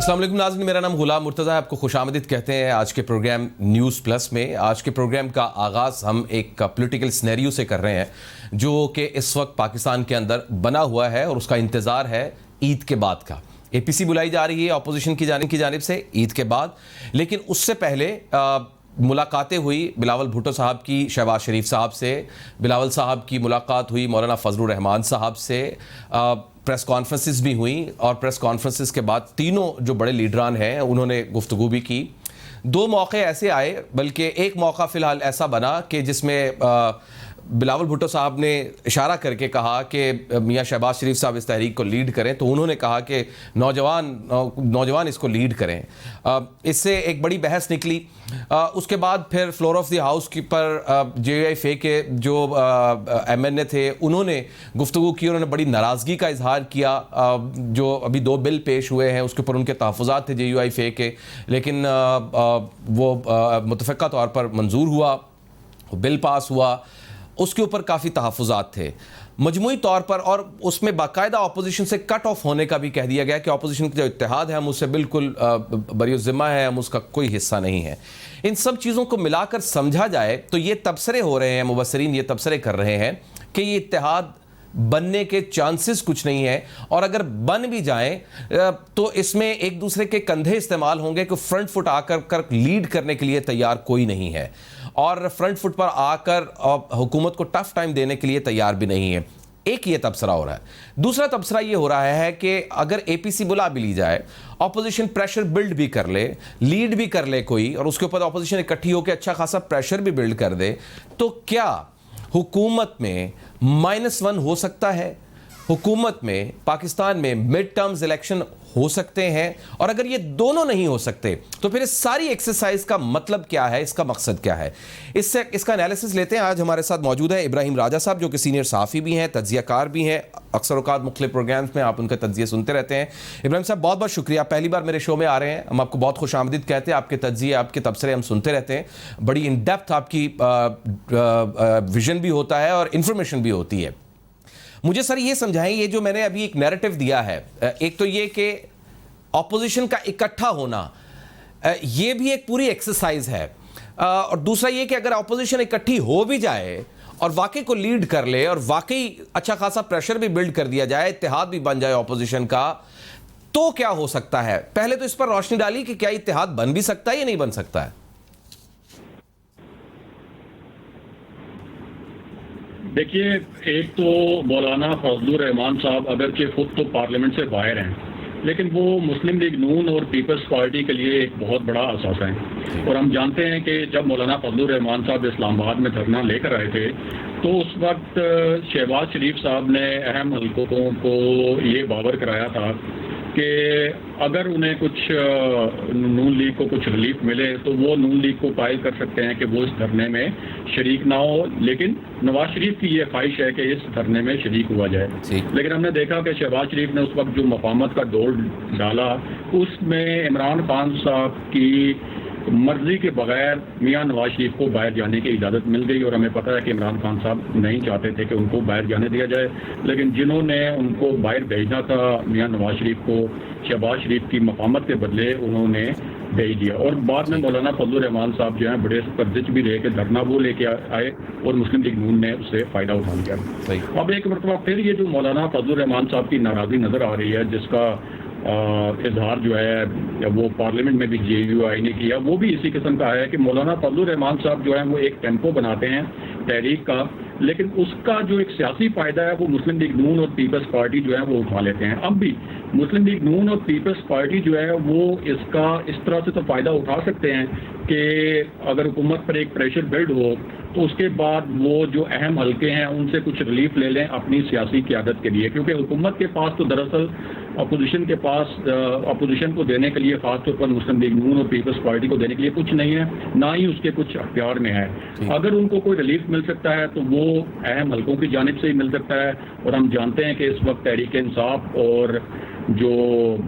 السلام علیکم ناظرین، میرا نام غلام مرتضیٰ ہے. آپ کو خوش آمدید کہتے ہیں آج کے پروگرام نیوز پلس میں. آج کے پروگرام کا آغاز ہم ایک پولیٹیکل سینیریو سے کر رہے ہیں جو کہ اس وقت پاکستان کے اندر بنا ہوا ہے اور اس کا انتظار ہے عید کے بعد کا. اے پی سی بلائی جا رہی ہے اپوزیشن کی جانب سے عید کے بعد، لیکن اس سے پہلے ملاقاتیں ہوئی بلاول بھٹو صاحب کی شہباز شریف صاحب سے، بلاول صاحب کی ملاقات ہوئی مولانا فضل الرحمان صاحب سے، پریس کانفرنسز بھی ہوئیں اور پریس کانفرنسز کے بعد تینوں جو بڑے لیڈران ہیں انہوں نے گفتگو بھی کی. دو موقع ایسے آئے، بلکہ ایک موقع فی الحال ایسا بنا کہ جس میں بلاول بھٹو صاحب نے اشارہ کر کے کہا کہ میاں شہباز شریف صاحب اس تحریک کو لیڈ کریں، تو انہوں نے کہا کہ نوجوان اس کو لیڈ کریں. اس سے ایک بڑی بحث نکلی. اس کے بعد پھر فلور آف دی ہاؤس کی پر جے یو آئی فے کے جو ایم این اے تھے انہوں نے گفتگو کی. انہوں نے بڑی ناراضگی کا اظہار کیا. جو ابھی دو بل پیش ہوئے ہیں اس کے اوپر ان کے تحفظات تھے جے یو آئی فے کے، لیکن وہ متفقہ طور پر منظور ہوا، بل پاس ہوا. اس کے اوپر کافی تحفظات تھے مجموعی طور پر، اور اس میں باقاعدہ اپوزیشن سے کٹ آف ہونے کا بھی کہہ دیا گیا کہ اپوزیشن کا جو اتحاد ہے ہم اس سے بالکل بری الذمہ ہے، ہم اس کا کوئی حصہ نہیں ہے. ان سب چیزوں کو ملا کر سمجھا جائے تو یہ تبصرے ہو رہے ہیں، مبصرین یہ تبصرے کر رہے ہیں کہ یہ اتحاد بننے کے چانسز کچھ نہیں ہیں، اور اگر بن بھی جائیں تو اس میں ایک دوسرے کے کندھے استعمال ہوں گے کہ فرنٹ فٹ آ کر لیڈ کرنے کے لیے تیار کوئی نہیں ہے، اور فرنٹ فٹ پر آ کر حکومت کو ٹف ٹائم دینے کے لیے تیار بھی نہیں ہے. ایک یہ تبصرہ ہو رہا ہے. دوسرا تبصرہ یہ ہو رہا ہے کہ اگر اے پی سی بلا بھی لی جائے، اپوزیشن پریشر بلڈ بھی کر لے، لیڈ بھی کر لے کوئی، اور اس کے اوپر اپوزیشن اکٹھی ہو کے اچھا خاصا پریشر بھی بلڈ کر دے، تو کیا حکومت میں -1 ہو سکتا ہے؟ حکومت میں پاکستان میں مڈ ٹرمز الیکشن ہو سکتے ہیں؟ اور اگر یہ دونوں نہیں ہو سکتے تو پھر اس ساری ایکسرسائز کا مطلب کیا ہے، اس کا مقصد کیا ہے؟ اس کا انالیسس لیتے ہیں. آج ہمارے ساتھ موجود ہے ابراہیم راجہ صاحب جو کہ سینئر صحافی بھی ہیں، تجزیہ کار بھی ہیں. اکثر اوقات مختلف پروگرامز میں آپ ان کا تجزیہ سنتے رہتے ہیں. ابراہیم صاحب بہت بہت شکریہ، پہلی بار میرے شو میں آ رہے ہیں. ہم آپ کو بہت خوش آمدید کہتے ہیں. آپ کے تجزیے، آپ کے تبصرے ہم سنتے رہتے ہیں. بڑی ان ڈیپتھ آپ کی ویژن بھی ہوتا ہے اور انفارمیشن بھی ہوتی ہے. مجھے سر یہ سمجھائیں، یہ جو میں نے ابھی ایک نیریٹو دیا ہے، ایک تو یہ کہ اپوزیشن کا اکٹھا ہونا یہ بھی ایک پوری ایکسرسائز ہے، اور دوسرا یہ کہ اگر اپوزیشن اکٹھی ہو بھی جائے اور واقعی کو لیڈ کر لے اور واقعی اچھا خاصا پریشر بھی بلڈ کر دیا جائے، اتحاد بھی بن جائے اپوزیشن کا، تو کیا ہو سکتا ہے؟ پہلے تو اس پر روشنی ڈالی کہ کیا اتحاد بن بھی سکتا ہے یا نہیں بن سکتا ہے؟ دیکھیے، ایک تو مولانا فضل الرحمان صاحب اگرچہ خود تو پارلیمنٹ سے باہر ہیں، لیکن وہ مسلم لیگ نون اور پیپلز پارٹی کے لیے ایک بہت بڑا اثاثہ ہیں. اور ہم جانتے ہیں کہ جب مولانا فضل الرحمان صاحب اسلام آباد میں دھرنا لے کر آئے تھے تو اس وقت شہباز شریف صاحب نے اہم حلقوں کو یہ باور کرایا تھا کہ اگر انہیں کچھ نون لیگ کو کچھ ریلیف ملے تو وہ نون لیگ کو قائل کر سکتے ہیں کہ وہ اس دھرنے میں شریک نہ ہو، لیکن نواز شریف کی یہ خواہش ہے کہ اس دھرنے میں شریک ہوا جائے. لیکن ہم نے دیکھا کہ شہباز شریف نے اس وقت جو مفاہمت کا دور ڈالا اس میں عمران خان صاحب کی مرضی کے بغیر میاں نواز شریف کو باہر جانے کی اجازت مل گئی. اور ہمیں پتہ ہے کہ عمران خان صاحب نہیں چاہتے تھے کہ ان کو باہر جانے دیا جائے، لیکن جنہوں نے ان کو باہر بھیجنا تھا میاں نواز شریف کو، شہباز شریف کی مفاہمت کے بدلے انہوں نے بھیج دیا. اور بعد میں مولانا فضل الرحمان صاحب جو ہیں بڑے پرزچ بھی رہے کہ دھرنا وہ لے کے آئے اور مسلم لیگ نون نے اس سے فائدہ اٹھا لیا. اب ایک مرتبہ پھر یہ جو مولانا فضل الرحمان صاحب کی ناراضی نظر آ رہی ہے، جس کا اظہار جو ہے وہ پارلیمنٹ میں بھی جے یو آئی نے کیا، وہ بھی اسی قسم کا ہے کہ مولانا فضل الرحمان صاحب جو ہیں وہ ایک ٹیمپو بناتے ہیں تحریک کا، لیکن اس کا جو ایک سیاسی فائدہ ہے وہ مسلم لیگ نون اور پیپلز پارٹی جو ہے وہ اٹھا لیتے ہیں. اب بھی مسلم لیگ نون اور پیپلز پارٹی جو ہے وہ اس طرح سے تو فائدہ اٹھا سکتے ہیں کہ اگر حکومت پر ایک پریشر بلڈ ہو تو اس کے بعد وہ جو اہم حلقے ہیں ان سے کچھ ریلیف لے لیں اپنی سیاسی قیادت کے لیے، کیونکہ حکومت کے پاس تو دراصل اپوزیشن کے پاس اپوزیشن کو دینے کے لیے، خاص طور پر مسلم لیگ نون اور پیپلز پارٹی کو دینے کے لیے کچھ نہیں ہے، نہ ہی اس کے کچھ اختیار میں ہے. اگر ان کو کوئی ریلیف مل سکتا ہے تو وہ اہم حلقوں کی جانب سے ہی مل سکتا ہے. اور ہم جانتے ہیں کہ اس وقت تحریک انصاف اور جو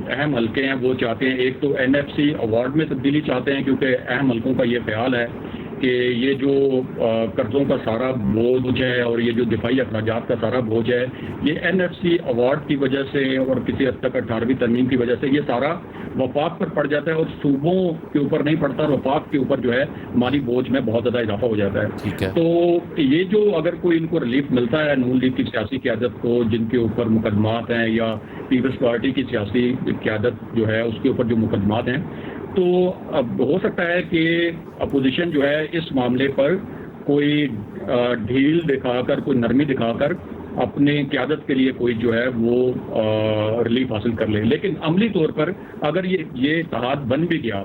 اہم حلقے ہیں وہ چاہتے ہیں، ایک تو این ایف سی ایوارڈ میں تبدیلی چاہتے ہیں کیونکہ اہم حلقوں کا یہ خیال ہے کہ یہ جو قرضوں کا سارا بوجھ ہے اور یہ جو دفاعی اخراجات کا سارا بوجھ ہے، یہ NFC ایوارڈ کی وجہ سے اور کسی حد تک 18ویں ترمیم کی وجہ سے یہ سارا وفاق پر پڑ جاتا ہے اور صوبوں کے اوپر نہیں پڑتا، وفاق کے اوپر جو ہے مالی بوجھ میں بہت زیادہ اضافہ ہو جاتا ہے۔ تو یہ جو اگر کوئی ان کو ریلیف ملتا ہے نون لیگ کی سیاسی قیادت کو، جن کے اوپر مقدمات ہیں، یا پیپلز پارٹی کی سیاسی قیادت جو ہے اس کے اوپر جو مقدمات ہیں، تو اب ہو سکتا ہے کہ اپوزیشن جو ہے اس معاملے پر کوئی ڈھیل دکھا کر، کوئی نرمی دکھا کر اپنے قیادت کے لیے کوئی جو ہے وہ ریلیف حاصل کر لے۔ لیکن عملی طور پر اگر یہ اتحاد بن بھی گیا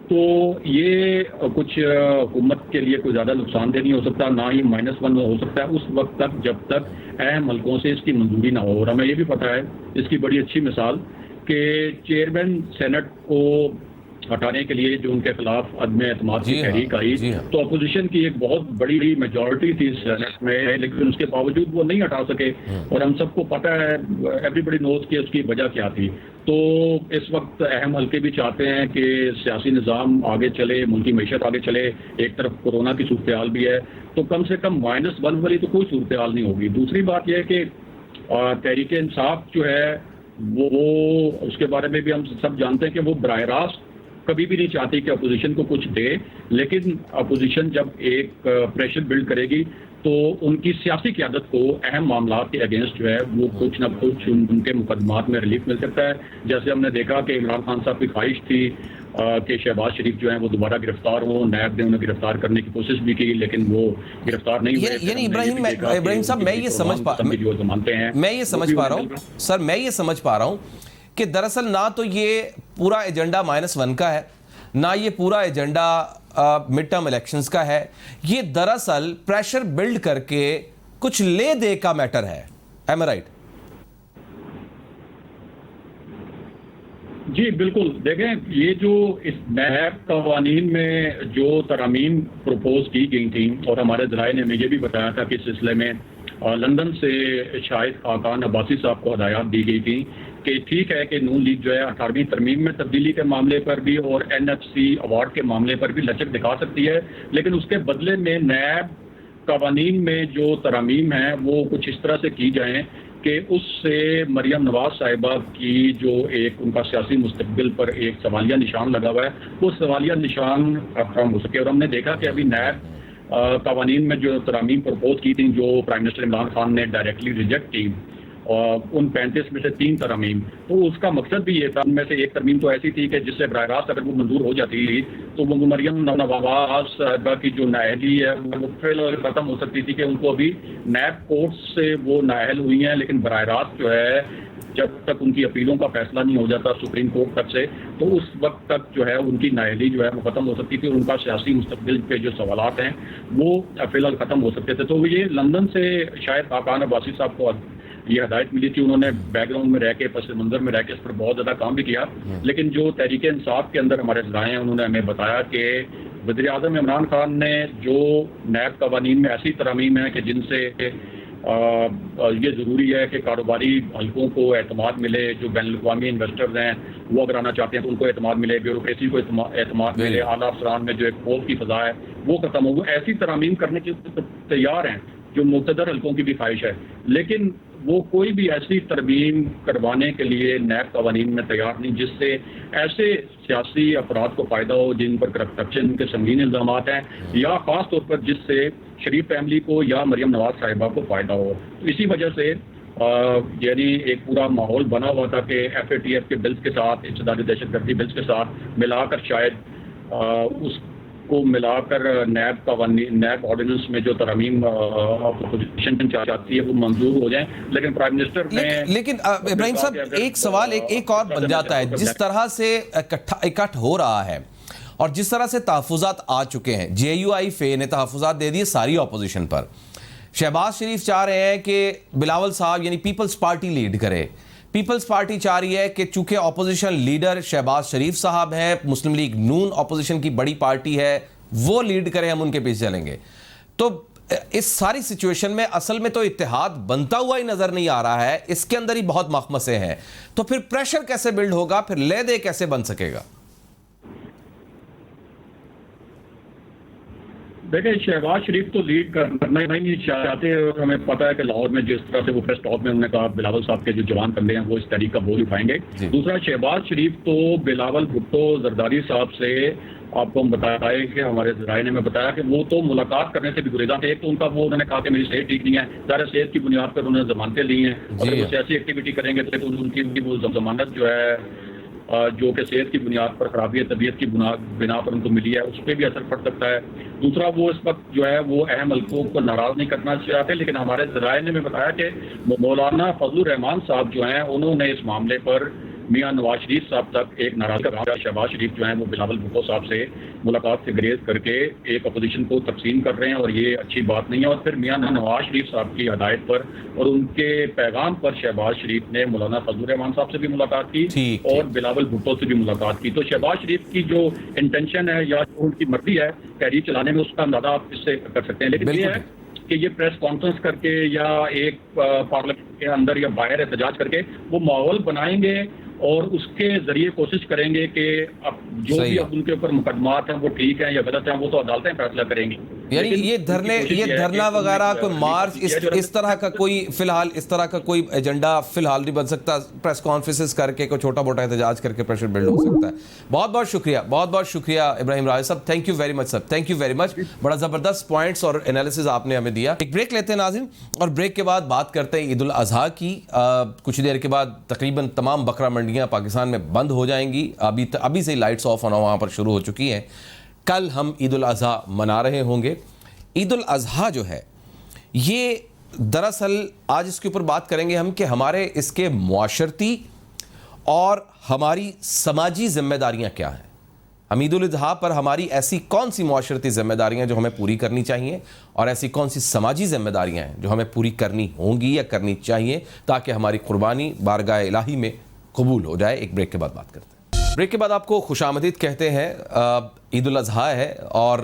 تو یہ کچھ حکومت کے لیے کوئی زیادہ نقصان دہ نہیں ہو سکتا، نہ ہی -1 ہو سکتا ہے اس وقت تک جب تک اہم حلقوں سے اس کی منظوری نہ ہو۔ اور ہمیں یہ بھی پتہ ہے اس کی بڑی اچھی مثال کہ چیئرمین سینٹ کو ہٹانے کے لیے جو ان کے خلاف عدم اعتماد کی تحریک آئی تو اپوزیشن کی ایک بہت بڑی میجورٹی تھی سینٹ میں، لیکن اس کے باوجود وہ نہیں ہٹا سکے، اور ہم سب کو پتہ ہے، ایوری بڈی نوز کہ اس کی وجہ کیا تھی۔ تو اس وقت اہم حلقے بھی چاہتے ہیں کہ سیاسی نظام آگے چلے، ملکی معیشت آگے چلے، ایک طرف کورونا کی صورتحال بھی ہے، تو کم سے کم -1 والی تو کوئی صورتحال نہیں ہوگی۔ دوسری بات یہ ہے کہ تحریک انصاف جو ہے وہ اس کے بارے میں بھی ہم سب جانتے ہیں کہ وہ براہ راست کبھی بھی نہیں چاہتی کہ اپوزیشن کو کچھ دے، لیکن اپوزیشن جب ایک پریشر بلڈ کرے گی تو ان کی سیاسی قیادت کو اہم معاملات کے اگینسٹ جو ہے وہ کچھ نہ کچھ ان کے مقدمات میں ریلیف مل سکتا ہے۔ جیسے ہم نے دیکھا کہ عمران خان صاحب کی خواہش تھی کہ شہباز شریف جو ہیں وہ دوبارہ گرفتار ہوں، نیب نے انہیں گرفتار کرنے کی کوشش بھی کی لیکن وہ گرفتار نہیں ہوئے۔ یعنی ابراہیم صاحب میں یہ سمجھ پا رہا ہوں سر، میں یہ سمجھ پا رہا ہوں کہ دراصل نہ تو یہ پورا ایجنڈا -1 کا ہے، نہ یہ پورا ایجنڈا مڈ ٹرم الیکشنز کا ہے، یہ دراصل پریشر بلڈ کر کے کچھ لے دے کا میٹر ہے۔ M a right? جی بالکل، دیکھیں یہ جو اس نیب قوانین میں جو ترامیم پروپوز کی گئی تھیں، اور ہمارے ذرائع نے ہمیں یہ بھی بتایا تھا کہ اس سلسلے میں لندن سے شاہد خاقان عباسی صاحب کو ہدایات دی گئی تھی کہ ٹھیک ہے کہ نون لیگ جو ہے 18ویں ترمیم میں تبدیلی کے معاملے پر بھی اور NFC ایوارڈ کے معاملے پر بھی لچک دکھا سکتی ہے، لیکن اس کے بدلے میں نیب قوانین میں جو ترامیم ہیں وہ کچھ اس طرح سے کی جائیں کہ اس سے مریم نواز صاحبہ کی جو ایک ان کا سیاسی مستقبل پر ایک سوالیہ نشان لگا ہوا ہے وہ سوالیہ نشان ختم ہو سکے۔ اور ہم نے دیکھا کہ ابھی نیب قوانین میں جو ترامیم پرپوز کی تھیں جو پرائم منسٹر عمران خان نے ڈائریکٹلی ریجیکٹ کی، ان 35 میں سے 3 ترامیم، تو اس کا مقصد بھی یہ تھا، ان میں سے ایک ترمیم تو ایسی تھی کہ جس سے براہ راست اگر وہ منظور ہو جاتی تھی تو وہ مریم نواز صاحبہ کی جو نااہلی ہے وہ فی الحال ختم ہو سکتی تھی کہ ان کو ابھی نیب کورٹ سے وہ نااہل ہوئی ہیں، لیکن براہ راست جو ہے جب تک ان کی اپیلوں کا فیصلہ نہیں ہو جاتا سپریم کورٹ تک سے، تو اس وقت تک جو ہے ان کی نااہلی جو ہے وہ ختم ہو سکتی تھی اور ان کا سیاسی مستقبل پہ جو سوالات ہیں وہ فی الحال ختم ہو سکتے تھے۔ تو یہ لندن سے شاہد خاقان عباسی صاحب کو یہ ہدایت ملی تھی، انہوں نے بیک گراؤنڈ میں رہ کے، پس منظر میں رہ کے اس پر بہت زیادہ کام بھی کیا، لیکن جو تحریک انصاف کے اندر ہمارے ذرائع ہیں انہوں نے ہمیں بتایا کہ وزیر اعظم عمران خان نے جو نیب قوانین میں ایسی ترامیم ہیں کہ جن سے یہ ضروری ہے کہ کاروباری حلقوں کو اعتماد ملے، جو بین الاقوامی انویسٹرز ہیں وہ اگر آنا چاہتے ہیں تو ان کو اعتماد ملے، بیوروکریسی کو اعتماد ملے، اعلیٰ افسران میں جو ایک خوف کی فضا ہے وہ ختم ہو، وہ ایسی ترامیم کرنے کے تیار ہیں جو مقتدر حلقوں کی بھی خواہش ہے، لیکن وہ کوئی بھی ایسی ترمیم کروانے کے لیے نیب قوانین میں تیار نہیں جس سے ایسے سیاسی افراد کو فائدہ ہو جن پر کرپشن کے سنگین الزامات ہیں، یا خاص طور پر جس سے شریف فیملی کو یا مریم نواز صاحبہ کو فائدہ ہو۔ تو اسی وجہ سے یعنی ایک پورا ماحول بنا ہوا تھا کہ FATF کے بلز کے ساتھ، ابتدائی دہشت گردی بلز کے ساتھ ملا کر شاید اس کو ملا کر نیب قوانین، نیب آرڈیننس میں جو ترامیم اپوزیشن چاہتی ہے وہ منظور ہو جائیں، لیکن پرائم منسٹر نے لیکن ابراہیم صاحب ایک سوال ایک اور بن جاتا ہے، جس طرح سے اکٹھ ہو رہا ہے اور جس طرح سے تحفظات آ چکے ہیں، JUI نے تحفظات دے دیے ساری اپوزیشن پر، شہباز شریف چاہ رہے ہیں کہ بلاول صاحب یعنی پیپلز پارٹی لیڈ کرے، پیپلز پارٹی چاہ رہی ہے کہ چونکہ اپوزیشن لیڈر شہباز شریف صاحب ہیں، مسلم لیگ نون اپوزیشن کی بڑی پارٹی ہے، وہ لیڈ کریں، ہم ان کے پیچھے چلیں گے۔ تو اس ساری سچویشن میں اصل میں تو اتحاد بنتا ہوا ہی نظر نہیں آ رہا ہے، اس کے اندر ہی بہت مخمسے ہیں، تو پھر پریشر کیسے بلڈ ہوگا، پھر لے دے کیسے بن سکے گا؟ دیکھیں شہباز شریف تو لیڈ کرنا ہی نہیں چاہتے اور ہمیں پتہ ہے کہ لاہور میں جس طرح سے وہ پریس ٹاک میں انہوں نے کہا بلاول صاحب کے جو جوان بندے ہیں وہ اس تحریک کا بوجھ اٹھائیں گے. دوسرا شہباز شریف تو بلاول بھٹو زرداری صاحب سے آپ کو ہم بتائیں کہ ہمارے ذرائع نے ہمیں بتایا کہ وہ تو ملاقات کرنے سے بھی گریزاں تھے. ایک تو ان کا وہ انہوں نے کہا کہ میری صحت ٹھیک نہیں ہے, ظاہر صحت کی بنیاد پر انہوں نے ضمانتیں لی ہیں. اگر وہ سیاسی ایکٹیویٹی کریں گے تو ان کی وہ ضمانت جو ہے جو کہ صحت کی بنیاد پر خرابی طبیعت کی بنا پر ان کو ملی ہے اس پہ بھی اثر پڑ سکتا ہے. دوسرا وہ اس وقت جو ہے وہ اہم حلقوں کو ناراض نہیں کرنا چاہتے, لیکن ہمارے ذرائع نے ہمیں بتایا کہ مولانا فضل الرحمان صاحب جو ہیں انہوں نے اس معاملے پر میاں نواز شریف صاحب تک ایک ناراضگی کا شہباز شریف جو ہیں وہ بلاول بھٹو صاحب سے ملاقات سے گریز کر کے ایک اپوزیشن کو تقسیم کر رہے ہیں اور یہ اچھی بات نہیں ہے. اور پھر میاں نواز شریف صاحب کی ہدایت پر اور ان کے پیغام پر شہباز شریف نے مولانا فضل الرحمان صاحب سے بھی ملاقات کی اور بلاول بھٹو سے بھی ملاقات کی. تو شہباز شریف کی جو انٹینشن ہے یا ان کی مرضی ہے تحریک چلانے میں اس کا اندازہ آپ اس سے کر سکتے ہیں. لیکن یہ ہے کہ یہ پریس کانفرنس کر کے یا ایک پارلیمنٹ کے اندر یا باہر احتجاج کر کے وہ ماحول بنائیں گے اور اس کے ذریعے کوشش کریں گے کہ اب جو بھی اب ان کے اوپر مقدمات ہیں وہ ٹھیک ہیں یا غلط ہیں وہ تو عدالتیں فیصلہ کریں گی. یعنی یہ دھرنا وغیرہ کوئی مارچ اس طرح کا کوئی فی الحال اس طرح کا کوئی ایجنڈا فی الحال نہیں بن سکتا. پریس کانفرنسز کر کے کوئی چھوٹا موٹا احتجاج کر کے پریشر بلڈ ہو سکتا ہے. بہت بہت شکریہ ابراہیم راجہ صاحب. Thank you very much sir, thank you very much. بڑا زبردست پوائنٹس اور انالیسز آپ نے ہمیں دیا. ایک بریک لیتے ہیں ناظرین اور بریک کے بعد بات کرتے ہیں عید الاضحیٰ کی. کچھ دیر کے بعد تقریباً تمام بکرا منڈیاں پاکستان میں بند ہو جائیں گی. ابھی سے لائٹس آف ہونا وہاں پر شروع ہو چکی ہیں. کل ہم عید الاضحیٰ منا رہے ہوں گے. عید الاضحیٰ جو ہے یہ دراصل آج اس کے اوپر بات کریں گے ہم کہ ہمارے اس کے معاشرتی اور ہماری سماجی ذمہ داریاں کیا ہیں. ہم عید الاضحیٰ پر ہماری ایسی کون سی معاشرتی ذمہ داریاں جو ہمیں پوری کرنی چاہیے اور ایسی کون سی سماجی ذمہ داریاں ہیں جو ہمیں پوری کرنی ہوں گی یا کرنی چاہیے تاکہ ہماری قربانی بارگاہ الہی میں قبول ہو جائے. ایک بریک کے بعد بات کرتے ہیں. بریک کے بعد آپ کو خوش آمدید کہتے ہیں. عید الاضحیٰ ہے اور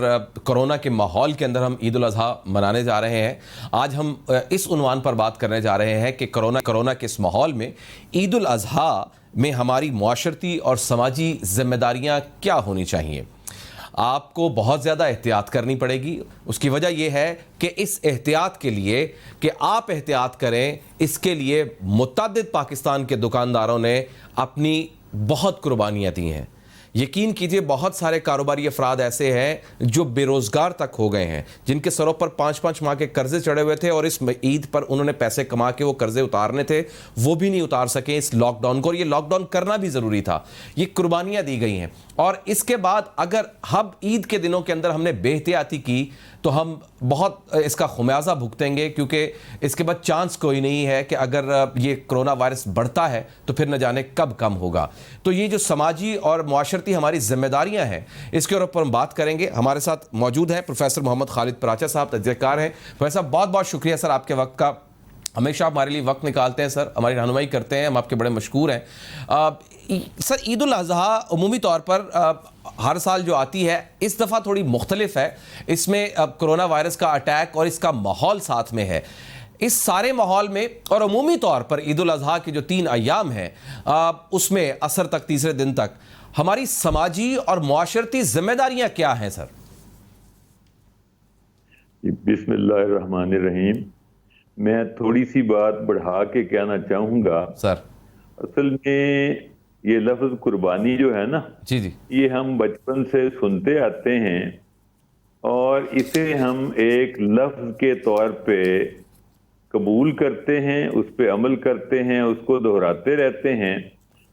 کرونا کے ماحول کے اندر ہم عید الاضحیٰ منانے جا رہے ہیں. آج ہم اس عنوان پر بات کرنے جا رہے ہیں کہ کرونا کے اس ماحول میں عید الاضحیٰ میں ہماری معاشرتی اور سماجی ذمہ داریاں کیا ہونی چاہیے. آپ کو بہت زیادہ احتیاط کرنی پڑے گی. اس کی وجہ یہ ہے کہ اس احتیاط کے لیے کہ آپ احتیاط کریں اس کے لیے متعدد پاکستان کے دکانداروں نے اپنی بہت قربانیاں دی ہیں. یقین کیجئے بہت سارے کاروباری افراد ایسے ہیں جو بے روزگار تک ہو گئے ہیں, جن کے سروں پر 5-5 ماہ کے قرضے چڑھے ہوئے تھے اور اس عید پر انہوں نے پیسے کما کے وہ قرضے اتارنے تھے, وہ بھی نہیں اتار سکے اس لاک ڈاؤن کو. اور یہ لاک ڈاؤن کرنا بھی ضروری تھا. یہ قربانیاں دی گئی ہیں اور اس کے بعد اگر ہم عید کے دنوں کے اندر ہم نے بے احتیاطی کی تو ہم بہت اس کا خمیازہ بھگتیں گے, کیونکہ اس کے بعد چانس کوئی نہیں ہے کہ اگر یہ کرونا وائرس بڑھتا ہے تو پھر نہ جانے کب کم ہوگا. تو یہ جو سماجی اور معاشرتی ہماری ذمہ داریاں ہیں اس کے اوپر ہم بات کریں گے. ہمارے ساتھ موجود ہیں پروفیسر محمد خالد پراچا صاحب, تجزیہ کار ہیں. پروفیسر بہت بہت شکریہ سر آپ کے وقت کا. ہمیشہ آپ ہمارے لیے وقت نکالتے ہیں سر, ہماری رہنمائی کرتے ہیں, ہم آپ کے بڑے مشکور ہیں. سر عید الاضحیٰ عمومی طور پر ہر سال جو آتی ہے اس دفعہ تھوڑی مختلف ہے. اس میں کرونا وائرس کا اٹیک اور اس کا ماحول ساتھ میں ہے. اس سارے ماحول میں اور عمومی طور پر عید الاضحیٰ کے جو 3 ایام ہیں اس میں عصر تک تیسرے دن تک ہماری سماجی اور معاشرتی ذمہ داریاں کیا ہیں سر؟ بسم اللہ الرحمن الرحیم. میں تھوڑی سی بات بڑھا کے کہنا چاہوں گا سر. اصل میں یہ لفظ قربانی جو ہے نا, جی یہ ہم بچپن سے سنتے آتے ہیں اور اسے ہم ایک لفظ کے طور پہ قبول کرتے ہیں, اس پہ عمل کرتے ہیں, اس کو دہراتے رہتے ہیں.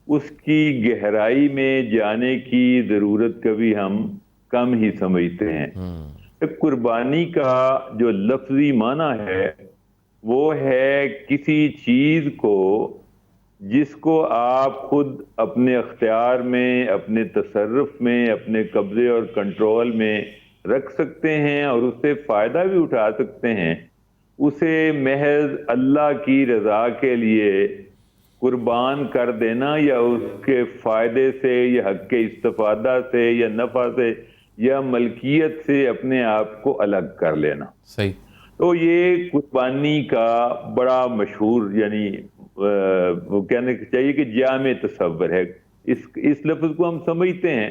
اس کی گہرائی میں جانے کی ضرورت کبھی ہم کم ہی سمجھتے ہیں. قربانی کا جو لفظی معنی ہے وہ ہے کسی چیز کو جس کو آپ خود اپنے اختیار میں, اپنے تصرف میں, اپنے قبضے اور کنٹرول میں رکھ سکتے ہیں اور اس سے فائدہ بھی اٹھا سکتے ہیں. اسے محض اللہ کی رضا کے لیے قربان کر دینا یا اس کے فائدے سے یا حق کے استفادہ سے یا نفع سے یا ملکیت سے اپنے آپ کو الگ کر لینا. صحیح. تو یہ قربانی کا بڑا مشہور یعنی وہ کہنے چاہیے کہ جامع تصور ہے. اس لفظ کو ہم سمجھتے ہیں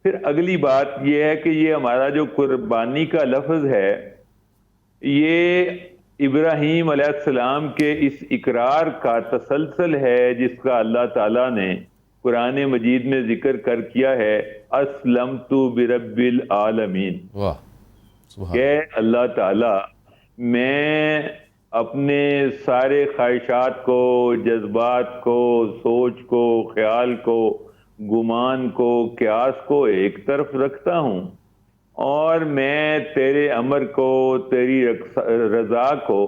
پھر اگلی بات یہ ہے کہ یہ ہمارا جو قربانی کا لفظ ہے یہ ابراہیم علیہ السلام کے اس اقرار کا تسلسل ہے جس کا اللہ تعالیٰ نے قرآن مجید میں ذکر کر کیا ہے، اسلمت برب العالمین، واہ سبحان کہ اللہ تعالیٰ میں اپنے سارے خواہشات کو، جذبات کو، سوچ کو، خیال کو، گمان کو، قیاس کو ایک طرف رکھتا ہوں اور میں تیرے امر کو، تیری رضا کو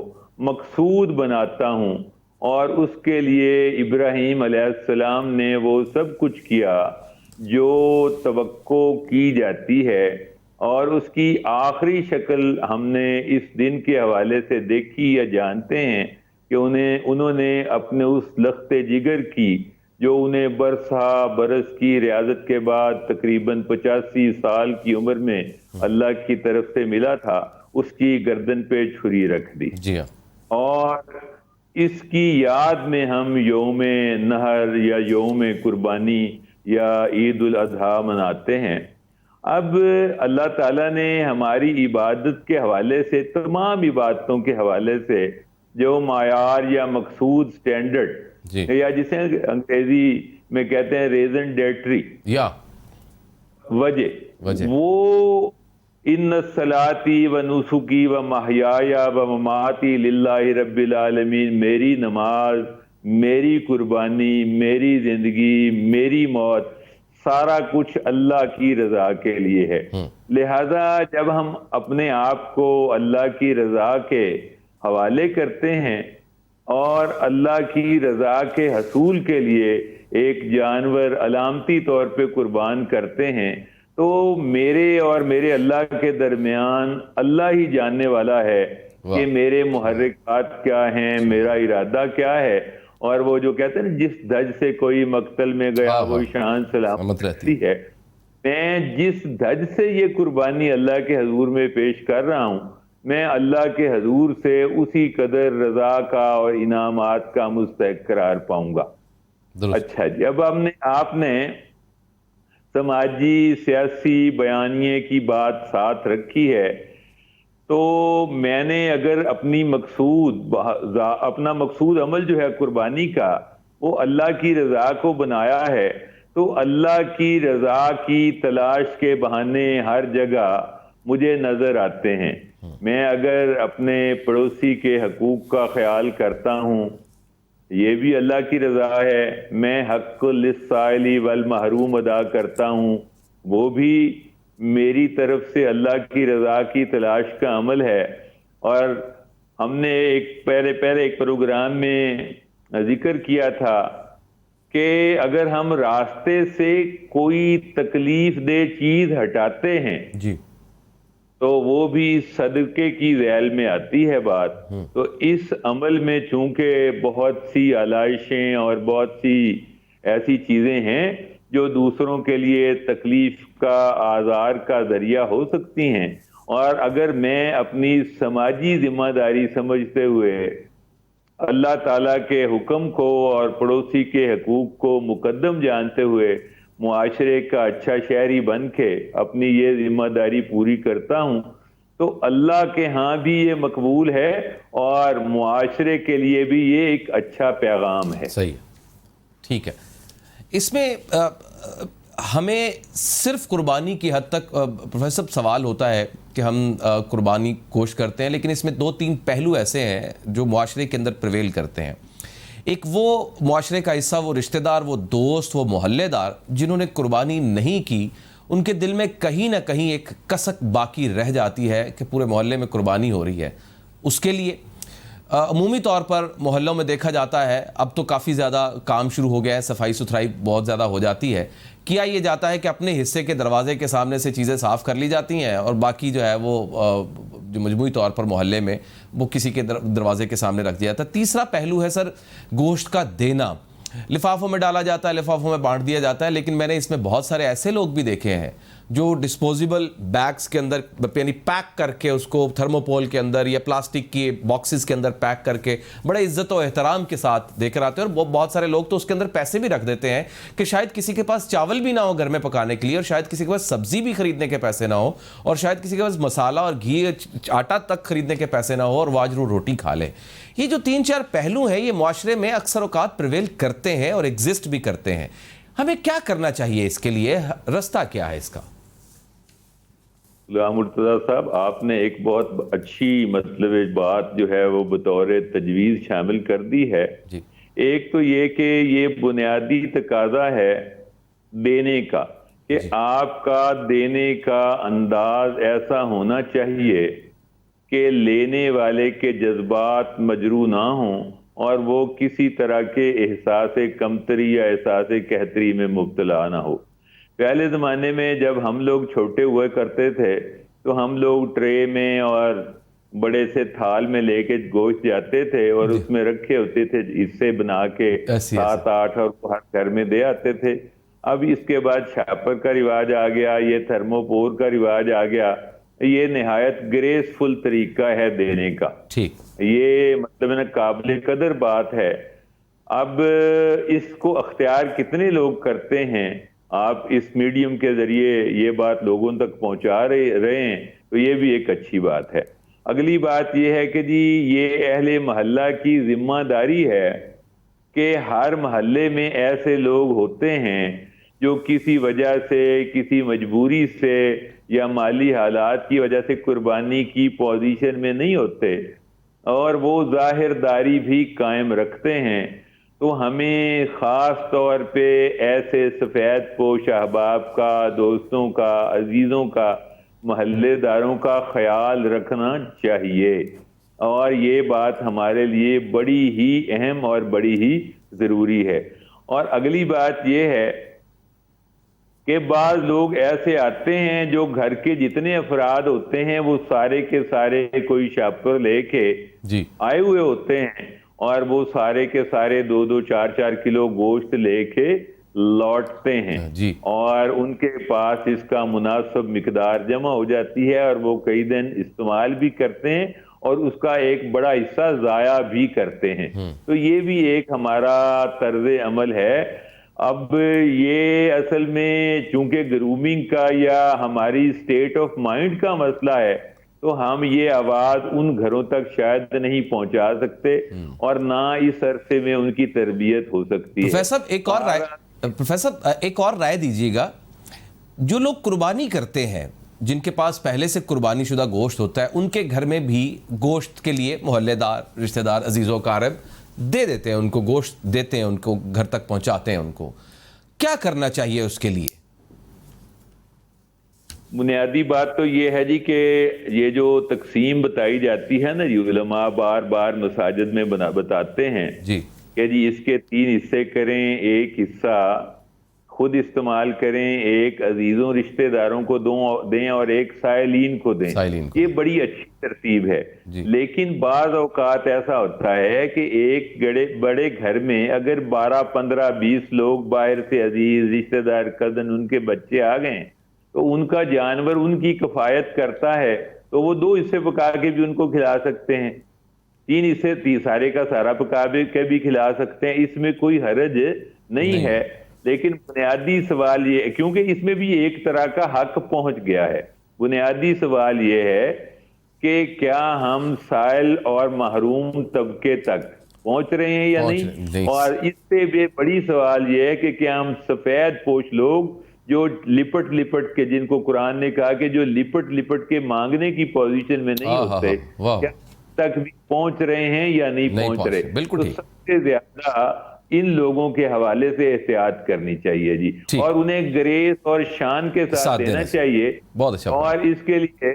مقصود بناتا ہوں، اور اس کے لیے ابراہیم علیہ السلام نے وہ سب کچھ کیا جو توقع کی جاتی ہے، اور اس کی آخری شکل ہم نے اس دن کے حوالے سے دیکھی یا جانتے ہیں کہ انہوں نے اپنے اس لخت جگر کی جو انہیں برسا برس کی ریاضت کے بعد تقریباً 85 سال کی عمر میں اللہ کی طرف سے ملا تھا، اس کی گردن پہ چھری رکھ دی، جی ہاں، اور اس کی یاد میں ہم یوم نحر یا یوم قربانی یا عید الاضحیٰ مناتے ہیں۔ اب اللہ تعالیٰ نے ہماری عبادت کے حوالے سے، تمام عبادتوں کے حوالے سے جو معیار یا مقصود سٹینڈرڈ جی یا جسے انگریزی میں کہتے ہیں ریزن ڈیٹری یا وجہ، وہ ان الصلاتی و نسکی و محیایا و مماتی للہ رب العالمین، میری نماز، میری قربانی، میری زندگی، میری موت، سارا کچھ اللہ کی رضا کے لیے ہے۔ لہذا جب ہم اپنے آپ کو اللہ کی رضا کے حوالے کرتے ہیں اور اللہ کی رضا کے حصول کے لیے ایک جانور علامتی طور پہ قربان کرتے ہیں، تو میرے اور میرے اللہ کے درمیان اللہ ہی جاننے والا ہے کہ میرے محرکات کیا ہیں، میرا ارادہ کیا ہے، اور وہ جو کہتے ہیں جس دھج سے کوئی مقتل میں گیا وہ شان سلامت رہتی ہے، میں جس دھج سے یہ قربانی اللہ کے حضور میں پیش کر رہا ہوں، میں اللہ کے حضور سے اسی قدر رضا کا اور انعامات کا مستحق قرار پاؤں گا۔ اچھا جی، اب آپ نے سماجی سیاسی بیانیے کی بات ساتھ رکھی ہے، تو میں نے اگر اپنا مقصود عمل جو ہے قربانی کا وہ اللہ کی رضا کو بنایا ہے، تو اللہ کی رضا کی تلاش کے بہانے ہر جگہ مجھے نظر آتے ہیں۔ میں اگر اپنے پڑوسی کے حقوق کا خیال کرتا ہوں، یہ بھی اللہ کی رضا ہے، میں حق للسائل والمحروم ادا کرتا ہوں، وہ بھی میری طرف سے اللہ کی رضا کی تلاش کا عمل ہے۔ اور ہم نے پہلے ایک پروگرام میں ذکر کیا تھا کہ اگر ہم راستے سے کوئی تکلیف دہ چیز ہٹاتے ہیں جی تو وہ بھی صدقے کی ذیل میں آتی ہے بات۔ تو اس عمل میں چونکہ بہت سی آلائشیں اور بہت سی ایسی چیزیں ہیں جو دوسروں کے لیے تکلیف کا، آزار کا ذریعہ ہو سکتی ہیں، اور اگر میں اپنی سماجی ذمہ داری سمجھتے ہوئے اللہ تعالیٰ کے حکم کو اور پڑوسی کے حقوق کو مقدم جانتے ہوئے معاشرے کا اچھا شہری بن کے اپنی یہ ذمہ داری پوری کرتا ہوں، تو اللہ کے ہاں بھی یہ مقبول ہے اور معاشرے کے لیے بھی یہ ایک اچھا پیغام ہے۔ صحیح، ٹھیک ہے۔ اس میں ہمیں صرف قربانی کی حد تک پروفیسر سوال ہوتا ہے کہ ہم قربانی گوشت کرتے ہیں، لیکن اس میں 2-3 پہلو ایسے ہیں جو معاشرے کے اندر پریویل کرتے ہیں۔ ایک وہ معاشرے کا حصہ، وہ رشتہ دار، وہ دوست، وہ محلے دار جنہوں نے قربانی نہیں کی، ان کے دل میں کہیں نہ کہیں ایک کسک باقی رہ جاتی ہے کہ پورے محلے میں قربانی ہو رہی ہے۔ اس کے لیے عمومی طور پر محلوں میں دیکھا جاتا ہے، اب تو کافی زیادہ کام شروع ہو گیا ہے، صفائی ستھرائی بہت زیادہ ہو جاتی ہے، کیا یہ جاتا ہے کہ اپنے حصے کے دروازے کے سامنے سے چیزیں صاف کر لی جاتی ہیں اور باقی جو ہے وہ جو مجموعی طور پر محلے میں وہ کسی کے دروازے کے سامنے رکھ دیا جاتا ہے۔ تیسرا پہلو ہے سر گوشت کا دینا، لفافوں میں ڈالا جاتا ہے، لفافوں میں بانٹ دیا جاتا ہے، لیکن میں نے اس میں بہت سارے ایسے لوگ بھی دیکھے ہیں جو ڈسپوزیبل بیگز کے اندر یعنی پیک کر کے اس کو تھرموپول کے اندر یا پلاسٹک کی باکسز کے اندر پیک کر کے بڑے عزت و احترام کے ساتھ دے کر آتے ہیں. اور بہت سارے لوگ تو اس کے اندر پیسے بھی رکھ دیتے ہیں کہ شاید کسی کے پاس چاول بھی نہ ہو گھر میں پکانے کے لیے, اور شاید کسی کے پاس سبزی بھی خریدنے کے پیسے نہ ہو, اور شاید کسی کے پاس مسالہ اور گھی آٹا تک خریدنے کے پیسے نہ ہو, اور وہ آج روٹی کھا لے. یہ جو 3-4 پہلو ہیں یہ معاشرے میں اکثر اوقات پریویل کرتے ہیں اور ایگزسٹ بھی کرتے ہیں. ہمیں کیا کرنا چاہیے اس کے لیے, رستہ کیا ہے اس کا؟ غلام مرتضیٰ صاحب, آپ نے ایک بہت اچھی بات جو ہے وہ بطور تجویز شامل کر دی ہے. جی. ایک تو یہ کہ یہ بنیادی تقاضا ہے دینے کا, کہ آپ کا دینے کا انداز ایسا ہونا چاہیے کہ لینے والے کے جذبات مجروح نہ ہوں اور وہ کسی طرح کے احساس کمتری یا احساس قحطی میں مبتلا نہ ہو. پہلے زمانے میں جب ہم لوگ چھوٹے ہوا کرتے تھے تو ہم لوگ ٹرے میں اور بڑے سے تھال میں لے کے گوشت جاتے تھے اور اس میں رکھے ہوتے تھے حصے بنا کے 7-8 اور ہر گھر میں دے آتے تھے. اب اس کے بعد شاپر کا رواج آ گیا, یہ تھرموپور کا رواج آ گیا. یہ نہایت گریسفل طریقہ ہے دینے کا, یہ مطلب قابل قدر بات ہے. اب اس کو اختیار کتنے لوگ کرتے ہیں, آپ اس میڈیم کے ذریعے یہ بات لوگوں تک پہنچا رہے ہیں تو یہ بھی ایک اچھی بات ہے. اگلی بات یہ ہے کہ جی یہ اہل محلہ کی ذمہ داری ہے کہ ہر محلے میں ایسے لوگ ہوتے ہیں جو کسی وجہ سے, کسی مجبوری سے یا مالی حالات کی وجہ سے قربانی کی پوزیشن میں نہیں ہوتے اور وہ ظاہر داری بھی قائم رکھتے ہیں. تو ہمیں خاص طور پہ ایسے سفید پوش احباب کا, دوستوں کا, عزیزوں کا, محلے داروں کا خیال رکھنا چاہیے, اور یہ بات ہمارے لیے بڑی ہی اہم اور بڑی ہی ضروری ہے. اور اگلی بات یہ ہے کہ بعض لوگ ایسے آتے ہیں جو گھر کے جتنے افراد ہوتے ہیں وہ سارے کے سارے کوئی شاپر لے کے آئے ہوئے ہوتے ہیں, اور وہ سارے کے سارے 2-4 کلو گوشت لے کے لوٹتے ہیں, اور ان کے پاس اس کا مناسب مقدار جمع ہو جاتی ہے اور وہ کئی دن استعمال بھی کرتے ہیں اور اس کا ایک بڑا حصہ ضائع بھی کرتے ہیں. تو یہ بھی ایک ہمارا طرز عمل ہے. اب یہ اصل میں چونکہ گرومنگ کا یا ہماری سٹیٹ آف مائنڈ کا مسئلہ ہے تو ہم یہ آواز ان گھروں تک شاید نہیں پہنچا سکتے اور نہ اس عرصے میں ان کی تربیت ہو سکتی ہے. پروفیسر ایک اور رائے دیجیے گا, جو لوگ قربانی کرتے ہیں, جن کے پاس پہلے سے قربانی شدہ گوشت ہوتا ہے, ان کے گھر میں بھی گوشت کے لیے محلے دار, رشتہ دار, عزیز و اقارب دے دیتے ہیں, ان کو گوشت دیتے ہیں, ان کو گھر تک پہنچاتے ہیں. ان کو کیا کرنا چاہیے اس کے لیے؟ بنیادی بات تو یہ ہے جی کہ یہ جو تقسیم بتائی جاتی ہے نا جی, علماء بار بار مساجد میں بتاتے ہیں کہ جی اس کے 3 حصے کریں, ایک حصہ خود استعمال کریں, ایک عزیزوں رشتہ داروں کو دیں اور ایک سائلین کو دیں. یہ بڑی اچھی ترتیب ہے. لیکن بعض اوقات ایسا ہوتا ہے کہ ایک بڑے گھر میں اگر 12, 15, 20 لوگ باہر سے عزیز رشتہ دار, کزن, ان کے بچے آ گئے تو ان کا جانور ان کی کفایت کرتا ہے تو وہ 2 حصے پکا کے بھی ان کو کھلا سکتے ہیں, 3 حصے سارے کا سارا پکا کے بھی کھلا سکتے ہیں. اس میں کوئی حرج نہیں ہے. لیکن بنیادی سوال یہ, کیونکہ اس میں بھی ایک طرح کا حق پہنچ گیا ہے, بنیادی سوال یہ ہے کہ کیا ہم سائل اور محروم طبقے تک پہنچ رہے ہیں یا نہیں, اور اس سے بھی بڑی سوال یہ ہے کہ کیا ہم سفید پوش لوگ جو لپٹ کے, جن کو قرآن نے کہا کہ جو لپٹ کے مانگنے کی پوزیشن میں نہیں ہوتے, کیا تک بھی پہنچ رہے ہیں یا نہیں پہنچ رہے. تو سب سے زیادہ ان لوگوں کے حوالے سے احتیاط کرنی چاہیے جی, اور انہیں گریس اور شان کے ساتھ دینا چاہیے. اور اس کے لیے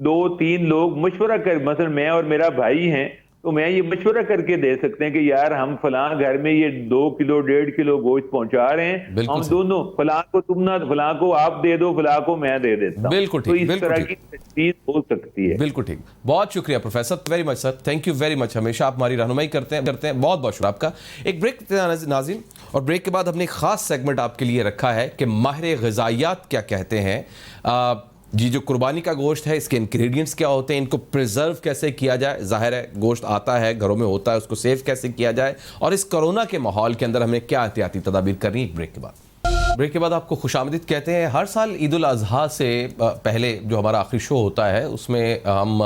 2-3 لوگ مشورہ کر, مثلا میں اور میرا بھائی ہیں, تو میں یہ مشورہ کر کے دے سکتے ہیں کہ یار ہم فلاں گھر میں یہ 2 کلو 1.5 کلو گوشت پہنچا رہے ہیں, ہم دونوں فلاں کو تم نہ, فلاں کو آپ دے دو, فلاں کو میں دے دیتا ہوں. بالکل تو ٹھیک, اس طرح کی چیز ہو سکتی ہے. بالکل ٹھیک. بہت شکریہ professor, very much sir, thank you very much. ہمیشہ آپ ہماری رہنمائی کرتے ہیں. بہت بہت شکریہ آپ کا. ایک بریک ناظرین, اور بریک کے بعد ہم نے ایک خاص سیگمنٹ آپ کے لیے رکھا ہے کہ ماہر غذائیات کیا کہتے ہیں. جی, جو قربانی کا گوشت ہے اس کے انگریڈینٹس کیا ہوتے ہیں, ان کو پریزرو کیسے کیا جائے. ظاہر ہے گوشت آتا ہے گھروں میں ہوتا ہے, اس کو سیو کیسے کیا جائے, اور اس کرونا کے ماحول کے اندر ہمیں کیا احتیاطی تدابیر کرنی. ایک بریک کے بعد آپ کو خوش آمدید کہتے ہیں. ہر سال عید الاضحیٰ سے پہلے جو ہمارا آخری شو ہوتا ہے اس میں ہم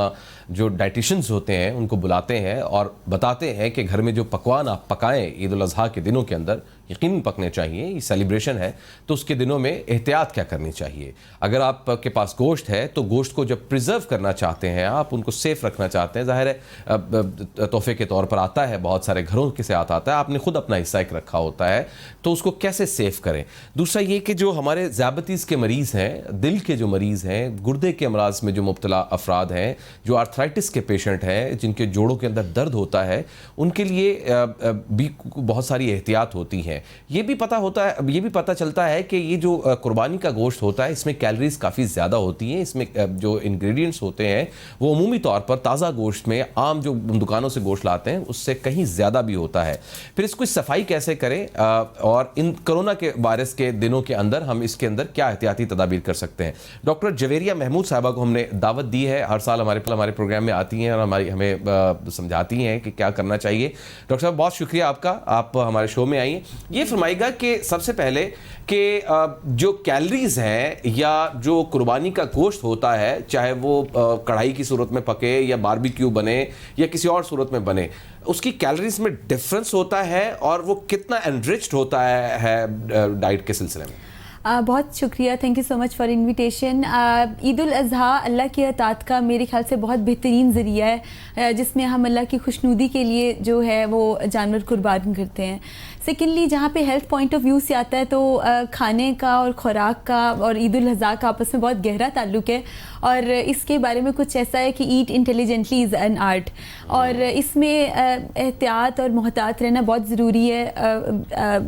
جو ڈائٹیشنز ہوتے ہیں ان کو بلاتے ہیں اور بتاتے ہیں کہ گھر میں جو پکوان آپ پکائیں عید الاضحیٰ کے دنوں کے اندر یقیناً پکنے چاہیے. یہ سیلیبریشن ہے تو اس کے دنوں میں احتیاط کیا کرنی چاہیے. اگر آپ کے پاس گوشت ہے تو گوشت کو جب پریزرو کرنا چاہتے ہیں, آپ ان کو سیف رکھنا چاہتے ہیں, ظاہر ہے تحفے کے طور پر آتا ہے, بہت سارے گھروں کے ساتھ آتا ہے, آپ نے خود اپنا حصہ ایک رکھا ہوتا ہے, تو اس کو کیسے سیف کریں. دوسرا یہ کہ جو ہمارے ذیابیطیز کے مریض ہیں, دل کے جو مریض ہیں, گردے کے امراض میں جو مبتلا افراد ہیں, جو آرتھرائٹس کے پیشنٹ ہیں, جن کے جوڑوں کے اندر درد ہوتا ہے, ان کے لیے بھی بہت ساری احتیاط ہوتی ہیں. یہ بھی پتہ چلتا ہے کہ یہ جو قربانی کا گوشت ہوتا ہے اس میں کیلریز کافی زیادہ ہوتی ہیں. اس میں جو انگریڈینٹس ہوتے ہیں وہ عمومی طور پر تازہ گوشت میں, عام جو دکانوں سے گوشت لاتے ہیں اس سے کہیں زیادہ بھی ہوتا ہے. پھر اس کو صفائی کیسے کریں, اور ان کرونا کے وائرس کے دنوں کے اندر ہم اس کے اندر کیا احتیاطی تدابیر کر سکتے ہیں. ڈاکٹر جویریہ محمود صاحبہ کو ہم نے دعوت دی ہے, ہر سال ہمارے پروگرام میں آتی ہیں اور ہمیں سمجھاتی ہیں کہ کیا کرنا چاہیے. ڈاکٹر صاحب بہت شکریہ آپ کا, آپ ہمارے شو میں آئیے. یہ فرمائیے گا کہ سب سے پہلے کہ جو کیلریز ہیں یا جو قربانی کا گوشت ہوتا ہے, چاہے وہ کڑھائی کی صورت میں پکے یا باربیکیو بنے یا کسی اور صورت میں بنے, اس کی کیلریز میں ڈفرنس ہوتا ہے اور وہ کتنا انریچڈ ہوتا ہے ڈائٹ کے سلسلے میں. بہت شکریہ, thank you so much for invitation. Eid al-Adha Allah کی اطاعت کا میرے خیال سے بہت بہترین ذریعہ ہے جس میں ہم اللہ کی خوشنودی کے لیے جو ہے وہ جانور قربان کرتے ہیں. سیکنڈلی جہاں پہ ہیلتھ پوائنٹ آف ویو سے آتا ہے تو کھانے کا اور خوراک کا اور عید الاضحیٰ کا آپس میں بہت گہرا تعلق ہے, اور اس کے بارے میں کچھ ایسا ہے کہ it intelligently is an art, اور اس میں احتیاط اور محتاط رہنا بہت ضروری ہے.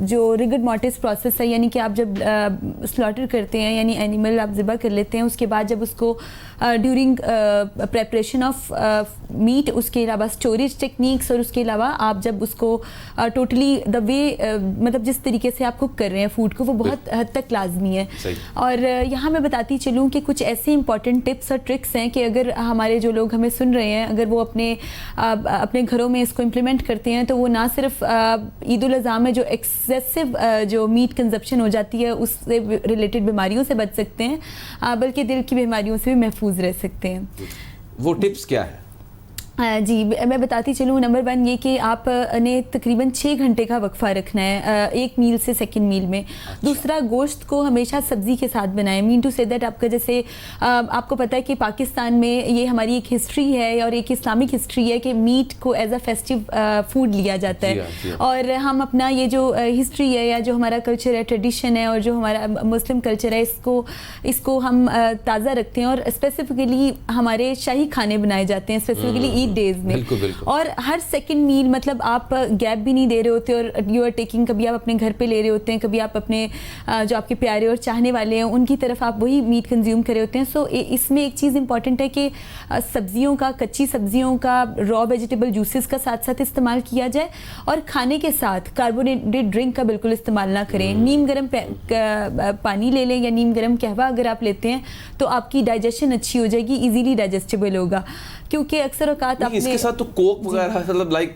جو ریگڈ مورٹس پروسیس ہے, یعنی کہ آپ جب سلاٹر کرتے ہیں, یعنی اینیمل آپ ذبح کر لیتے ہیں, اس کے بعد جب اس کو ڈیورنگ پریپریشن آف میٹ, اس کے علاوہ اسٹوریج ٹیکنیکس, اور اس کے علاوہ آپ جب اس کو ٹوٹلی دا وے مطلب جس طریقے سے آپ کوک کر رہے ہیں فوڈ کو, وہ بہت حد تک لازمی ہے. اور یہاں میں بتاتی چلوں کہ کچھ ایسے امپورٹنٹ ٹپس اور ٹرکس ہیں کہ اگر ہمارے جو لوگ ہمیں سن رہے ہیں اگر وہ اپنے گھروں میں اس کو امپلیمنٹ کرتے ہیں تو وہ نہ صرف عید الاضحیٰ میں جو ایکسیسو جو میٹ کنزپشن ہو جاتی ہے اس سے ریلیٹڈ بیماریوں سے بچ سکتے ہیں, بلکہ دل کی بیماریوں سے بھی محفوظ رہ سکتے ہیں. وہ ٹپس کیا ہے؟ جی میں بتاتی چلوں. نمبر 1 یہ کہ آپ نے تقریباً 6 گھنٹے کا وقفہ رکھنا ہے ایک میل سے سیکنڈ میل میں. دوسرا, گوشت کو ہمیشہ سبزی کے ساتھ بنائیں. مین ٹو سے دیٹ آپ کا جیسے آپ کو پتہ ہے کہ پاکستان میں یہ ہماری ایک ہسٹری ہے اور ایک اسلامک ہسٹری ہے کہ میٹ کو ایز اے فیسٹیو فوڈ لیا جاتا ہے, اور ہم اپنا یہ جو ہسٹری ہے یا جو ہمارا کلچر ہے, ٹریڈیشن ہے, اور جو ہمارا مسلم کلچر ہے, اس کو ہم تازہ رکھتے ہیں. اور اسپیسیفکلی ہمارے شاہی کھانے بنائے جاتے ہیں اسپیسیفکلی ڈیز میں, اور ہر سیکنڈ میل مطلب آپ گیپ بھی نہیں دے رہے ہوتے, اور یو آر ٹیکنگ, کبھی آپ اپنے گھر پہ لے رہے ہوتے ہیں, کبھی آپ اپنے جو آپ کے پیارے اور چاہنے والے ہیں ان کی طرف آپ وہی میٹ کنزیوم کر رہے ہوتے ہیں. سو اس میں ایک چیز امپورٹنٹ ہے کہ سبزیوں کا, کچی سبزیوں کا, را ویجیٹیبل جوسز کا ساتھ ساتھ استعمال کیا جائے, اور کھانے کے ساتھ کاربونیٹڈ ڈرنک کا بالکل استعمال نہ کریں. نیم گرم پانی لے لیں یا نیم گرم قہوہ اگر آپ لیتے ہیں تو آپ کی ڈائجیشن اچھی ہو جائے گی, ایزیلی ڈائجسٹیبل ہوگا. کیونکہ اکثر اوقات آپ اس کے ساتھ تو کوک وغیرہ مطلب لائک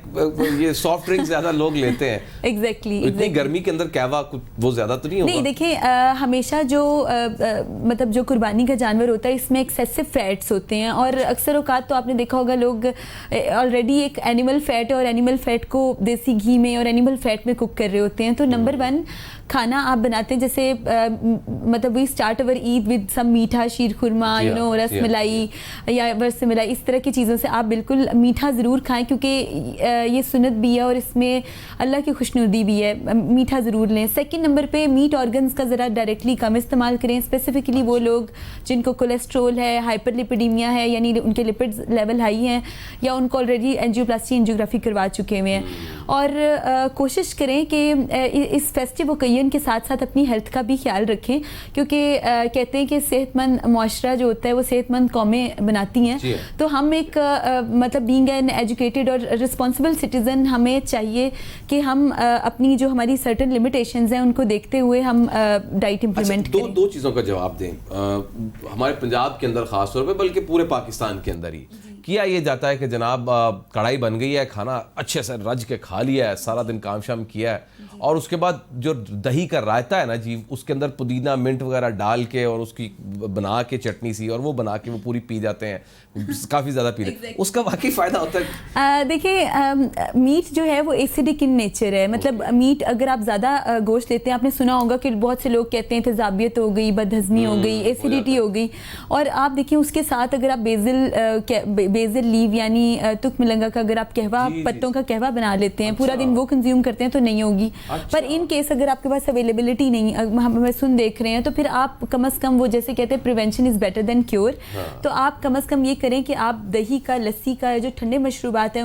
یہ سافٹ ڈرنک زیادہ لوگ لیتے ہیں. ایگزیکٹلی اتنی گرمی کے اندر قہوہ وہ زیادہ تو نہیں ہوگا. نہیں دیکھیں, ہمیشہ جو مطلب جو قربانی کا جانور ہوتا ہے اس میں ایکسیسو فیٹس ہوتے ہیں, اور اکثر اوقات تو آپ نے دیکھا ہوگا لوگ آلریڈی ایک اینیمل فیٹ ہے اور اینیمل فیٹ کو دیسی گھی میں اور اینیمل فیٹ میں کوک کر رہے ہوتے ہیں. تو نمبر 1 کھانا آپ بناتے ہیں جیسے مطلب we start over Eid with some meetha, sheer خورما, رس ملائی یا ورس ملائی, اس طرح کی چیزوں سے آپ بالکل بالکل میٹھا ضرور کھائیں کیونکہ یہ سنت بھی ہے اور اس میں اللہ کی خوشنودی بھی ہے. میٹھا ضرور لیں. سیکنڈ نمبر پہ میٹ آرگنز کا ذرا ڈائریکٹلی کم استعمال کریں, اسپیسیفکلی وہ لوگ جن کو کولیسٹرول ہے, ہائپر لپیڈیمیا ہے, یعنی ان کے لپڈز لیول ہائی ہیں, یا ان کو آلریڈی اینجیوپلاسٹی انجیوگرافی کروا چکے ہوئے ہیں. اور کوشش کریں کہ اس فیسٹیو اوکیزن کے ساتھ ساتھ اپنی ہیلتھ کا بھی خیال رکھیں, کیونکہ کہتے ہیں کہ صحت مند معاشرہ جو ہوتا ہے وہ صحت مند قومیں بناتی ہیں. تو ہم ایک مطلب بینگ این ایجوکیٹڈ اور رسپانسبل سٹیزن ہمیں چاہیے کہ ہم اپنی جو ہماری سرٹن لمیٹیشنز ہیں ان کو دیکھتے ہوئے ہم ڈائٹ امپلیمنٹ کریں. دو چیزوں کا جواب دیں. ہمارے پنجاب کے اندر خاص طور پہ, بلکہ پورے پاکستان کے اندر ہی کیا یہ جاتا ہے کہ جناب کڑھائی بن گئی ہے, کھانا اچھے سے رج کے کھا لیا ہے, سارا دن کام شام کیا ہے, اور اس کے بعد جو دہی کا رائتا ہے نا جی, اس کے اندر پودینہ منٹ وغیرہ ڈال کے اور اس کی بنا کے چٹنی سی, اور وہ بنا کے وہ پوری پی جاتے ہیں, کافی زیادہ پی لیتے ہیں. اس کا واقعی فائدہ ہوتا ہے؟ دیکھیے میٹ جو ہے وہ ایسیڈک ان نیچر ہے. مطلب میٹ اگر آپ زیادہ گوشت لیتے ہیں, آپ نے سنا ہوگا کہ بہت سے لوگ کہتے ہیں تیزابیت ہو گئی, بدہضمی ہو گئی, ایسیڈیٹی ہو گئی. اور آپ دیکھیں اس کے ساتھ اگر آپ بیزل لیو یعنی تک ملنگا کا اگر آپ قہوہ پتوں کا قہوہ بنا لیتے ہیں, پورا دن وہ کنزیوم کرتے ہیں تو نہیں ہوگی. پر ان کیس اگر آپ کے پاس اویلیبلٹی نہیں, ہم سن دیکھ رہے ہیں, تو پھر آپ کم از کم وہ جیسے کہتے ہیں prevention is better than cure. تو آپ کم از کم یہ کریں کہ آپ دہی کا, لسی کا, جو ٹھنڈے مشروبات ہیں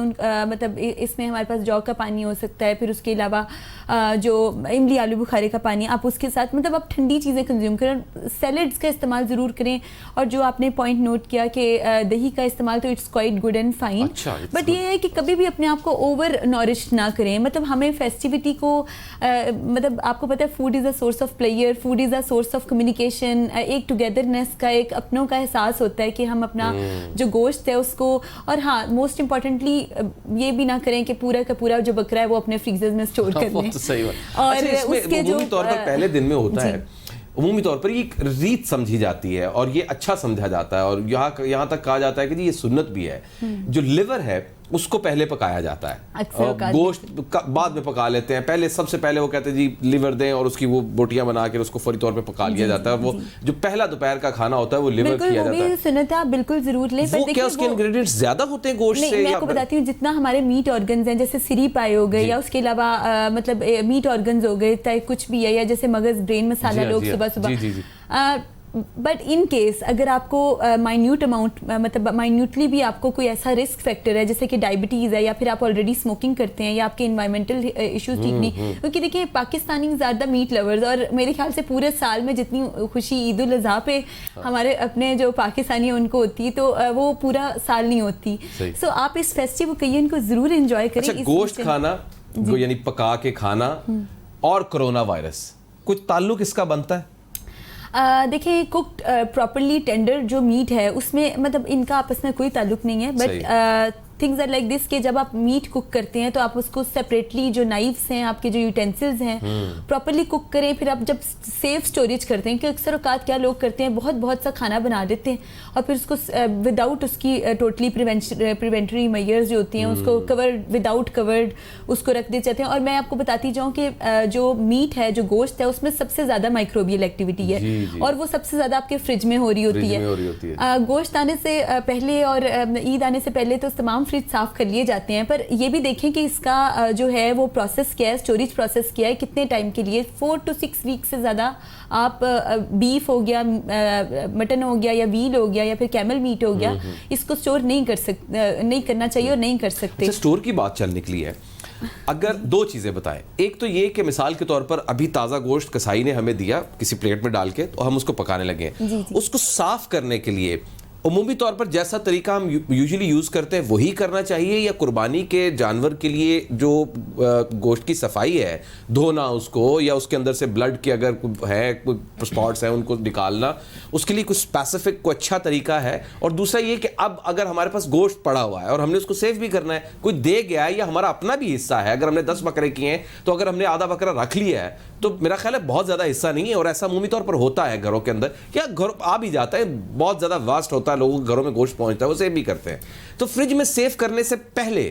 مطلب اس میں ہمارے پاس جو کا پانی ہو سکتا ہے, پھر اس کے علاوہ جو املی آلو بخارے کا پانی, آپ اس کے ساتھ مطلب آپ ٹھنڈی چیزیں کنزیوم کریں. سیلڈس کا استعمال ضرور کریں. اور جو آپ نے پوائنٹ نوٹ کیا کہ دہی کا استعمال تو it's quite good and fine, but یہ ہے کہ کبھی بھی اپنے آپ کو اوور نورش نہ کریں. مطلب ہمیں فیسٹیوٹی کو مطلب آپ کو پتہ ہے food is a source of player, food is a source of communication, ایک ٹوگیدرنیس کا, ایک اپنوں کا احساس ہوتا ہے کہ ہم اپنا جو گوشت ہے اس کو, اور ہاں موسٹ امپورٹنٹلی یہ بھی نہ کریں کہ پورا کا پورا جو بکرا ہے وہ اپنے فریزر میں اسٹور کر لیں. اور اس کے جو طور پر پہلے دن میں ہوتا ہے, عمومی طور پر یہ ایک ریت سمجھی جاتی ہے اور یہ اچھا سمجھا جاتا ہے, اور یہاں تک کہا جاتا ہے کہ یہ سنت بھی ہے. جو لیور ہے اس کو پہلے پکایا جاتا ہے, گوشت بعد میں پکا لیتے ہیں. پہلے سب سے پہلے وہ کہتے ہیں جی لیور دیں, اور اس کی وہ بوٹیاں بنا کے اس کو فوری طور پہ پکا لیا جاتا ہے. وہ جو پہلا دوپہر کا کھانا ہوتا ہے وہ لیور کیا جاتا ہے. سنت ہے, آپ بالکل ضرور لیں. وہ کیا اس کے انگریڈینٹس زیادہ ہوتے ہیں گوشت سے؟ میں آپ کو بتاتی ہوں, جتنا ہمارے میٹ آرگنز ہیں, جیسے سری پائے ہو گئے, یا اس کے علاوہ مطلب میٹ آرگنز ہو گئے, چاہے کچھ بھی ہے, یا جیسے مغز برین مسالہ لوگ صبح صبح. بٹ ان کیس اگر آپ کو مائنیوٹ اماؤنٹ مطلب مائنیوٹلی بھی آپ کو کوئی ایسا رسک فیکٹر ہے جیسے کہ ڈائبٹیز ہے, یا پھر آپ آلریڈی اسموکنگ کرتے ہیں, یا آپ کے انوائرمنٹل ایشوز ٹھیک نہیں, کیونکہ دیکھیں پاکستانی زیادہ میٹ لورز, اور میرے خیال سے پورے سال میں جتنی خوشی عید الاضحیٰ پہ ہمارے اپنے جو پاکستانی ہیں ان کو ہوتی ہے, تو وہ پورا سال نہیں ہوتی. سو آپ اس فیسٹیو اوکیزن کو ضرور انجوائے کریں. گوشت کھانا یعنی پکا کے کھانا اور کرونا وائرس کچھ تعلق اس کا بنتا ہے؟ دیکھیں کوکڈ پراپرلی ٹینڈر جو میٹ ہے اس میں مطلب ان کا آپس میں کوئی تعلق نہیں ہے, but things are like this کہ جب آپ میٹ کوک کرتے ہیں تو آپ اس کو سیپریٹلی جو نائفس ہیں, آپ کے جو یوٹینسلز ہیں, پراپرلی کوک کریں. پھر آپ جب سیف اسٹوریج کرتے ہیں, کہ اکثر اوقات کیا لوگ کرتے ہیں بہت سا کھانا بنا دیتے ہیں اور پھر اس کو وداؤٹ اس کی ٹوٹلی پریونٹری میئرز جو ہوتی ہیں اس کو وداؤٹ کورڈ اس کو رکھ دیتے ہیں. اور میں آپ کو بتاتی جاؤں کہ جو میٹ ہے, جو گوشت ہے, اس میں سب سے زیادہ مائکروبیل ایکٹیویٹی ہے, اور وہ سب سے زیادہ آپ کے فریج میں ہو رہی ہوتی ہے. گوشت آنے سے پہلے اور عید آنے سے پہلے تو تمام فریج صاف کر لیے جاتے ہیں, پر یہ بھی دیکھیں کہ اس کا جو ہے وہ پروسیس کیا ہے, اسٹوریج پروسیس کیا ہے, کتنے ٹائم کے لیے. 4 to 6 ویک سے زیادہ آپ بیف ہو گیا, مٹن ہو گیا, یا ویل ہو گیا, یا پھر کیمل میٹ ہو گیا, اس کو اسٹور نہیں کرنا چاہیے اور نہیں کر سکتے. اسٹور کی بات چل نکلی ہے, اگر دو چیزیں بتائیں. ایک تو یہ کہ مثال کے طور پر ابھی تازہ گوشت کسائی نے ہمیں دیا کسی پلیٹ میں ڈال کے, تو ہم اس کو پکانے لگے. اس کو صاف کرنے کے لیے عمومی طور پر جیسا طریقہ ہم یوزلی یوز کرتے ہیں وہی کرنا چاہیے, یا قربانی کے جانور کے لیے جو گوشت کی صفائی ہے, دھونا اس کو, یا اس کے اندر سے بلڈ کے اگر ہے کوئی اسپاٹس ہیں ان کو نکالنا, اس کے لیے کوئی اسپیسیفک کوئی اچھا طریقہ ہے؟ اور دوسرا یہ کہ اب اگر ہمارے پاس گوشت پڑا ہوا ہے اور ہم نے اس کو سیو بھی کرنا ہے, کوئی دے گیا ہے یا ہمارا اپنا بھی حصہ ہے, اگر ہم نے 10 بکرے کیے ہیں تو اگر ہم نے آدھا بکرا رکھ لیا ہے تو میرا خیال ہے بہت زیادہ حصہ نہیں ہے, اور ایسا عمومی طور پر ہوتا ہے گھروں کے اندر, یا گھر آ بھی جاتا ہے, بہت زیادہ واسٹ ہوتا ہے, لوگوں کے گھروں میں گوشت پہنچتا ہے, وہ سیو بھی کرتے ہیں. تو فریج میں سیو کرنے سے پہلے